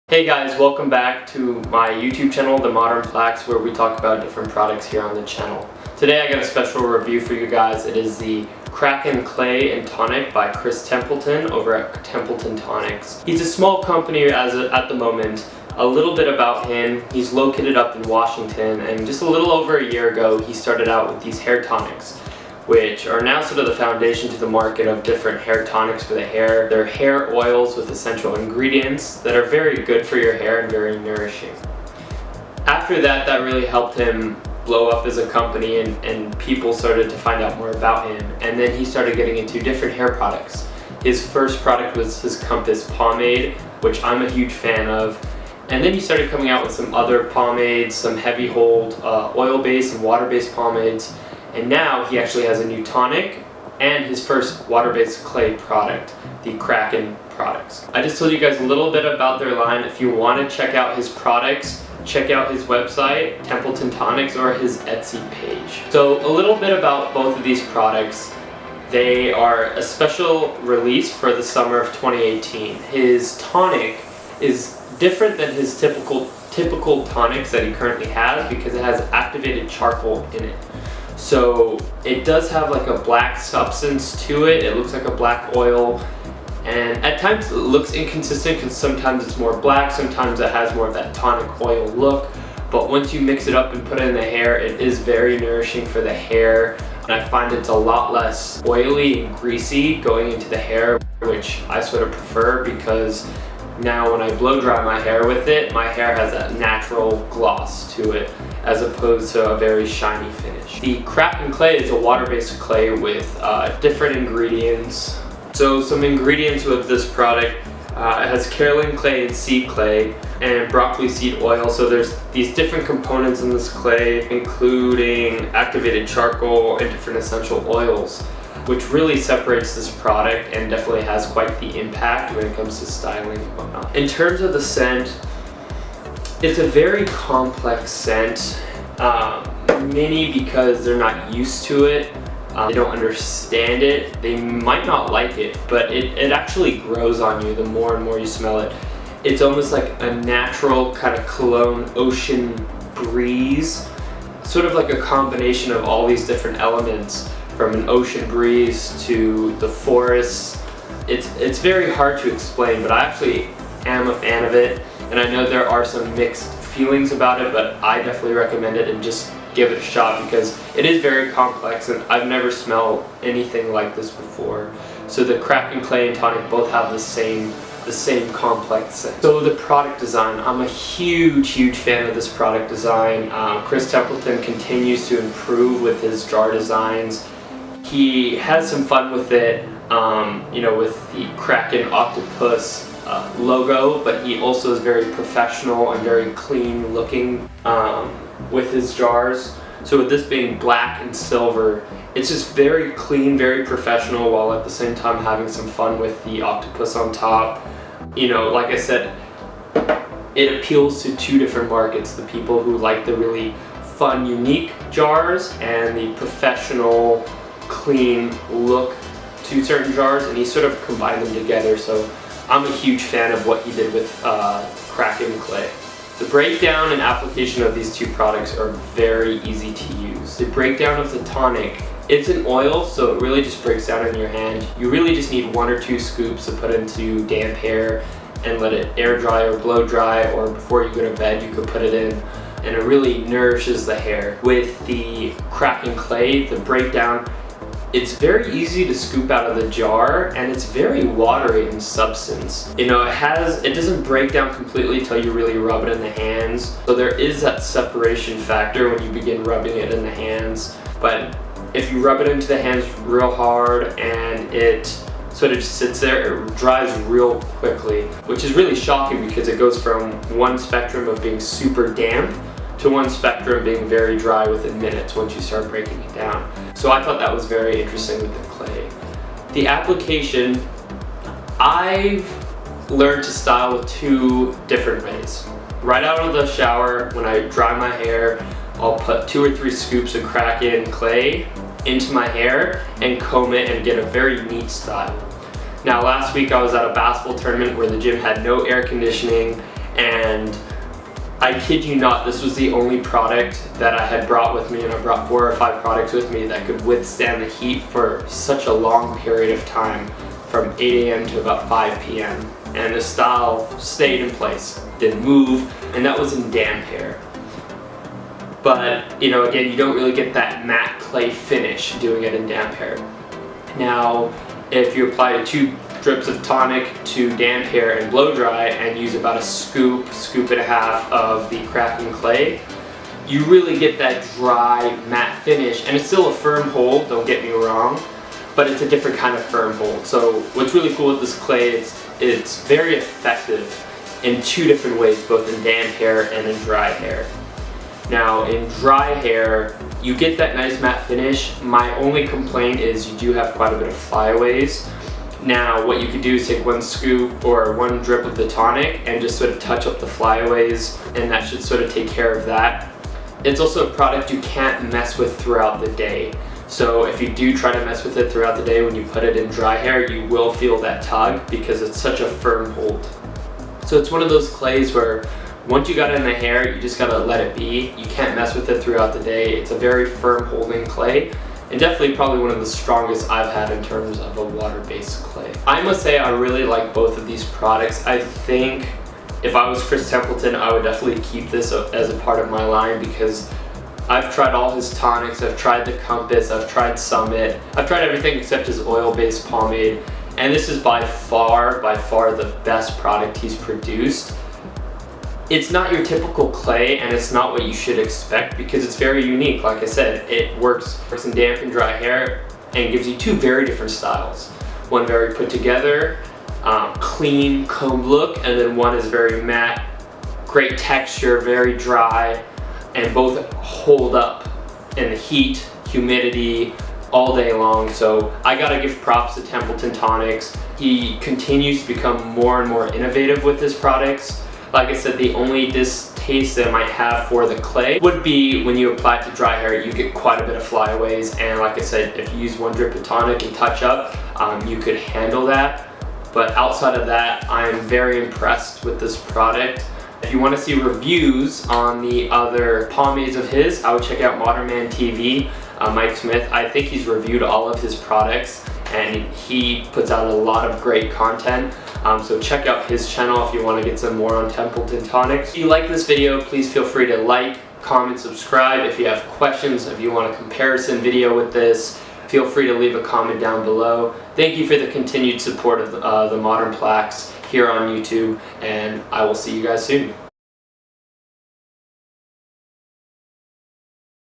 Hey guys, welcome back to my YouTube channel, The Modern Plax, where we talk about different products here on the channel. Today I got a special review for you guys. It is the Kraken Clay and Tonic by Templeton over at Templeton Tonics. He's a small company at the moment. A little bit about him: he's located up in Washington, and just a little over a year ago he started out with these hair tonics, which are now sort of the foundation to the market of different hair tonics for the hair. They're hair oils with essential ingredients that are very good for your hair and very nourishing. After that, that really helped him blow up as a company, and people started to find out more about him. And then he started getting into different hair products. His first product was his Compass pomade, which I'm a huge fan of. And then he started coming out with some other pomades, some heavy hold oil-based and water-based pomades. And now he actually has a new tonic and his first water-based clay product, the Kraken products. I just told you guys a little bit about their line. If you want to check out his products, check out his website, Templeton Tonics, or his Etsy page. So a little bit about both of these products. They are a special release for the summer of 2018. His tonic is different than his typical tonics that he currently has because it has activated charcoal in it. So it does have like a black substance to it. It looks like a black oil, and at times it looks inconsistent because sometimes it's more black, sometimes it has more of that tonic oil look. But once you mix it up and put it in the hair, it is very nourishing for the hair, and I find it's a lot less oily and greasy going into the hair, which I sort of prefer, because now when I blow dry my hair with it, my hair has that natural gloss to it as opposed to a very shiny finish. The Kraken clay is a water-based clay with different ingredients. So some ingredients with this product, it has Caroline clay and seed clay and broccoli seed oil. So there's these different components in this clay, including activated charcoal and different essential oils, which really separates this product and definitely has quite the impact when it comes to styling and whatnot. In terms of the scent, it's a very complex scent. Many, because they're not used to it, they don't understand it, they might not like it, but it actually grows on you the more and more you smell it. It's almost like a natural kind of cologne ocean breeze, sort of like a combination of all these different elements, from an ocean breeze to the forest. It's very hard to explain, but I actually am a fan of it, and I know there are some mixed feelings about it, but I definitely recommend it and just give it a shot because it is very complex, and I've never smelled anything like this before. So the Kraken clay and tonic both have the same complex scent. So the product design, I'm a huge fan of this product design. Chris Templeton continues to improve with his jar designs. He has some fun with it, you know, with the Kraken octopus logo, but he also is very professional and very clean looking with his jars. So with this being black and silver, it's just very clean, very professional, while at the same time having some fun with the octopus on top. You know, like I said, it appeals to two different markets: the people who like the really fun, unique jars, and the professional, clean look to certain jars, and he sort of combined them together. So I'm a huge fan of what he did with Kraken clay. The breakdown and application of these two products are very easy to use. The breakdown of the tonic, it's an oil, so it really just breaks down in your hand. You really just need 1 or 2 scoops to put into damp hair and let it air dry or blow dry, or before you go to bed you could put it in, and it really nourishes the hair. With the Kraken clay, the breakdown, it's very easy to scoop out of the jar, and it's very watery in substance. You know, it doesn't break down completely until you really rub it in the hands. So there is that separation factor when you begin rubbing it in the hands. But if you rub it into the hands real hard and it sort of just sits there, it dries real quickly, which is really shocking because it goes from one spectrum of being super damp to one spectrum being very dry within minutes once you start breaking it down. So I thought that was very interesting with the clay. The application, I've learned to style with 2 different ways. Right out of the shower, when I dry my hair, I'll put 2 or 3 scoops of Kraken clay into my hair and comb it and get a very neat style. Now last week I was at a basketball tournament where the gym had no air conditioning, and I kid you not, this was the only product that I had brought with me, and I brought 4 or 5 products with me that could withstand the heat for such a long period of time, from 8 a.m. to about 5 p.m. And the style stayed in place, didn't move, and that was in damp hair. But, you know, again, you don't really get that matte clay finish doing it in damp hair. Now, if you apply 2 drips of tonic to damp hair and blow dry and use about a scoop and a half of the Kraken clay, you really get that dry matte finish, and it's still a firm hold, don't get me wrong, but it's a different kind of firm hold. So what's really cool with this clay is it's very effective in 2 different ways, both in damp hair and in dry hair. Now in dry hair, you get that nice matte finish. My only complaint is you do have quite a bit of flyaways. Now what you could do is take 1 scoop or 1 drip of the tonic and just sort of touch up the flyaways, and that should sort of take care of that. It's also a product you can't mess with throughout the day. So if you do try to mess with it throughout the day, when you put it in dry hair, you will feel that tug because it's such a firm hold. So it's one of those clays where once you got it in the hair, you just gotta let it be. You can't mess with it throughout the day. It's a very firm holding clay, and definitely probably one of the strongest I've had in terms of a water-based clay. I must say I really like both of these products. I think if I was Chris Templeton, I would definitely keep this as a part of my line, because I've tried all his tonics, I've tried the Compass, I've tried Summit, I've tried everything except his oil-based pomade, and this is by far the best product he's produced. It's not your typical clay, and it's not what you should expect because it's very unique. Like I said, it works in damp and dry hair and gives you 2 very different styles. One very put together, clean, combed look, and then one is very matte, great texture, very dry, and both hold up in the heat, humidity, all day long. So I gotta give props to Templeton Tonics. He continues to become more and more innovative with his products. Like I said, the only distaste that I might have for the clay would be when you apply it to dry hair, you get quite a bit of flyaways, and like I said, if you use 1 drip of tonic and touch up, you could handle that. But outside of that, I am very impressed with this product. If you want to see reviews on the other pomades of his, I would check out Modern Man TV, Mike Smith. I think he's reviewed all of his products, and he puts out a lot of great content. So check out his channel if you want to get some more on Templeton Tonics. If you like this video, please feel free to like, comment, subscribe. If you have questions, if you want a comparison video with this, feel free to leave a comment down below. Thank you for the continued support of the Modern Plaques here on YouTube, and I will see you guys soon.